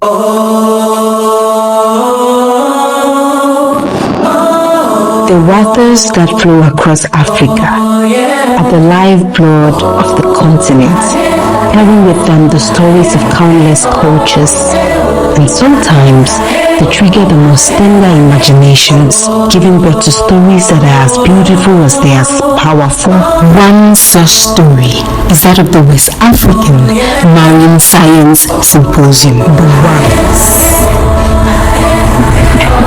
The waters that flow across Africa are the lifeblood of the continent, carrying with them the stories of countless cultures, and sometimes they trigger the most tender imaginations, giving birth to stories that are as beautiful as they are powerful. One such story is that of the West African Marine Science Symposium, the WAMSS.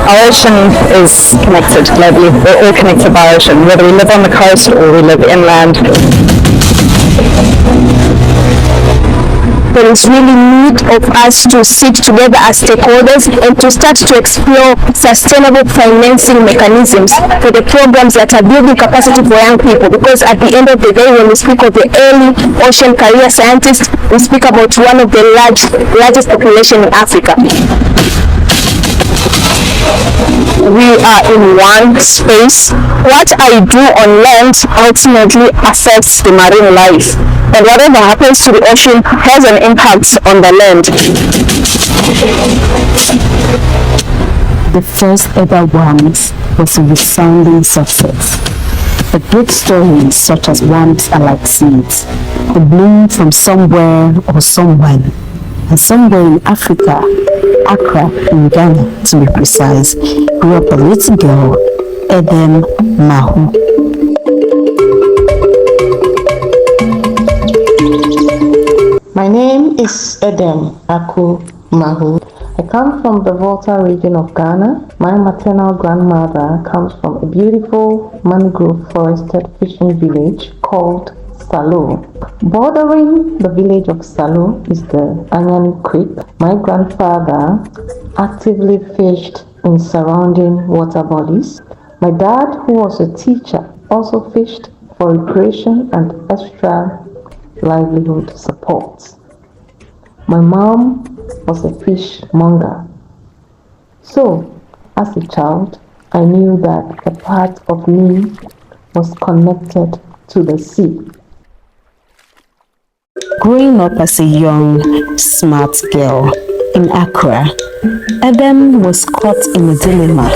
Our ocean is connected globally. We're all connected by ocean, whether we live on the coast or we live inland. There is really need of us to sit together as stakeholders and to start to explore sustainable financing mechanisms for the programs that are building capacity for young people, because at the end of the day, when we speak of the early ocean career scientists, we speak about one of the largest population in Africa. We are in one space. What I do on land ultimately affects the marine life, and whatever happens to the ocean has an impact on the land. The first ever WAMSS was a resounding success. But great stories such as WAMSS are like seeds. They bloom from somewhere or someone, and somewhere in Africa, Accra in Ghana to be precise, grew up a little girl, Edem Mahu. My name is Edem Mahu. I come from the Volta region of Ghana. My maternal grandmother comes from a beautiful mangrove forested fishing village called Salo. Bordering the village of Salo is the Anyani Creek. My grandfather actively fished in surrounding water bodies. My dad, who was a teacher, also fished for recreation and extra livelihood support. My mom was a fishmonger. So, as a child, I knew that a part of me was connected to the sea. Growing up as a young, smart girl in Accra, Edem was caught in a dilemma.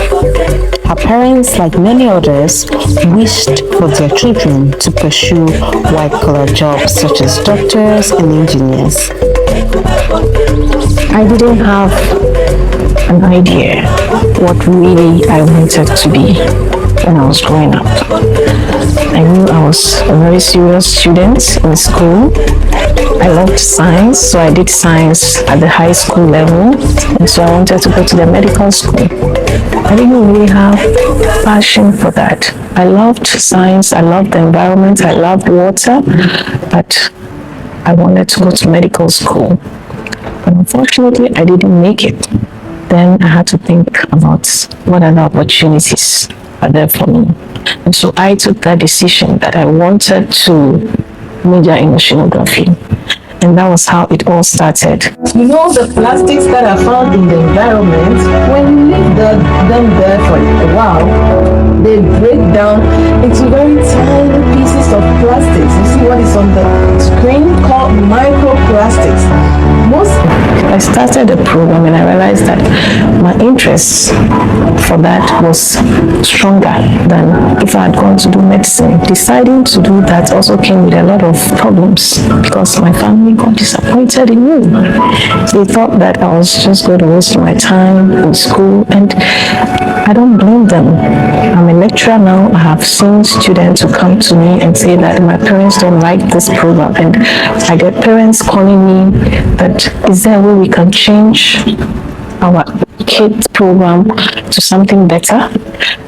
Her parents, like many others, wished for their children to pursue white-collar jobs such as doctors and engineers. I didn't have an idea what really I wanted to be when I was growing up. I knew I was a very serious student in school. I loved science, so I did science at the high school level, and so I wanted to go to the medical school. I didn't really have passion for that. I loved science, I loved the environment, I loved water, but I wanted to go to medical school. But unfortunately, I didn't make it. Then I had to think about what other opportunities are there for me. And so I took that decision that I wanted to major in oceanography. And that was how it all started. You know, the plastics that are found in the environment, when you leave them there for a while, they break down into very tiny pieces of plastics. You see what is on the screen called microplastics. I started the program and I realized that my interest for that was stronger than if I had gone to do medicine. Deciding to do that also came with a lot of problems because my family got disappointed in me. They thought that I was just going to waste my time in school, and I don't blame them. I'm a lecturer now. I have seen students who come to me and say that my parents don't like this program, and I get parents calling me that is there a way we can change our kids program to something better.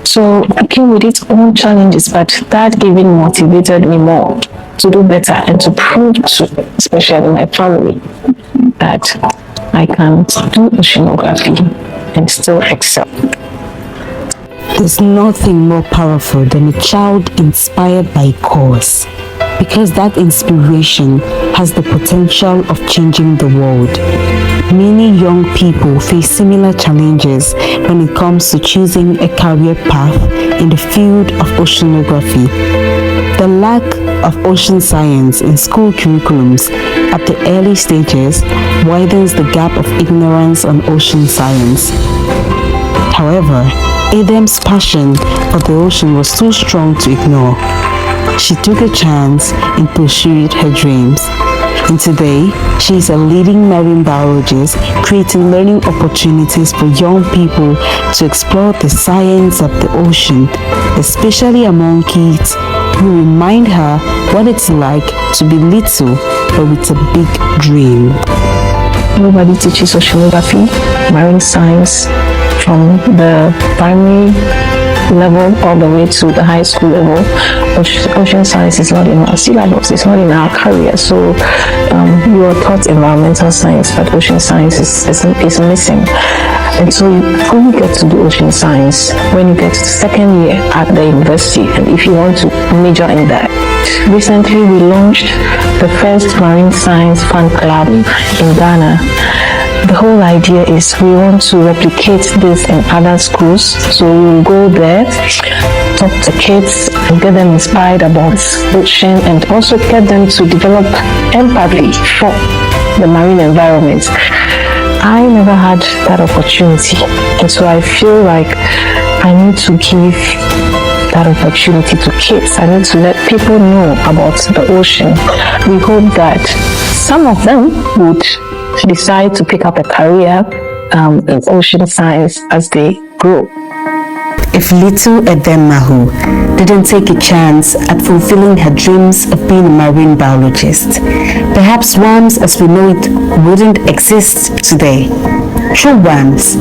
So it came with its own challenges, but that even motivated me more to do better and to prove to, especially my family, that I can do oceanography and still excel. There's nothing more powerful than a child inspired by a cause, because that inspiration has the potential of changing the world. Many young people face similar challenges when it comes to choosing a career path in the field of oceanography. The lack of ocean science in school curriculums at the early stages widens the gap of ignorance on ocean science. However, Edem's passion for the ocean was too strong to ignore. She took a chance and pursued her dreams. And today, she is a leading marine biologist, creating learning opportunities for young people to explore the science of the ocean, especially among kids who remind her what it's like to be little but with a big dream. Nobody teaches oceanography, marine science from the primary level all the way to the high school level. Ocean science is not in our syllabus, it's not in our career. So you are taught environmental science, but ocean science is missing. And so you only get to do ocean science when you get to the second year at the university, and if you want to major in that. Recently we launched the first marine science fan club in Ghana. The whole idea is we want to replicate this in other schools, so we'll go there, talk to kids and get them inspired about ocean, and also get them to develop empathy for the marine environment. I never had that opportunity, and so I feel like I need to give that opportunity to kids. I need to let people know about the ocean. We hope that some of them would decide to pick up a career in ocean science as they grow. If little Edem Mahu didn't take a chance at fulfilling her dreams of being a marine biologist, perhaps WAMSS as we know it wouldn't exist today. Through WAMSS,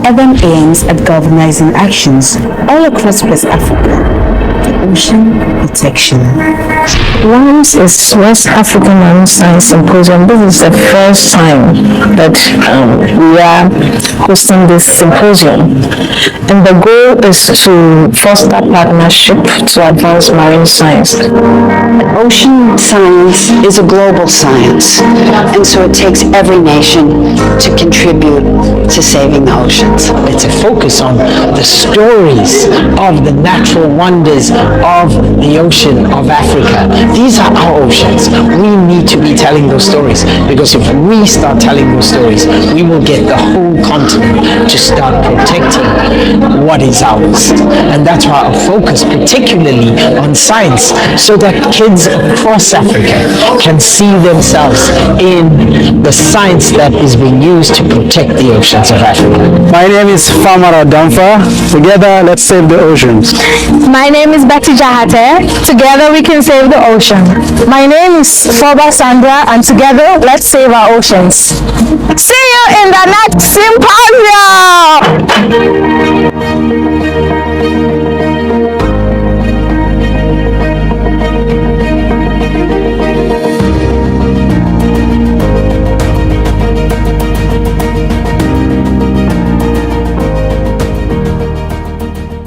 Edem aims at galvanizing actions all across West Africa. Ocean protection. WAMSS is West African Marine Science Symposium. This is the first time that we are hosting this symposium, and the goal is to foster partnership to advance marine science. Ocean science is a global science, and so it takes every nation to contribute to saving the oceans. It's a focus on the stories of the natural wonders of the ocean of Africa. These are our oceans. We need to be telling those stories, because if we start telling those stories, we will get the whole continent to start protecting what is ours. And that's why our focus particularly on science, so that kids across Africa can see themselves in the science that is being used to protect the oceans of Africa. My name is Famara Damfa. Together, let's save the oceans. My name is Betty Jahate. Together we can save the ocean. My name is Foba Sandra, and together let's save our oceans. See you in the next symposium!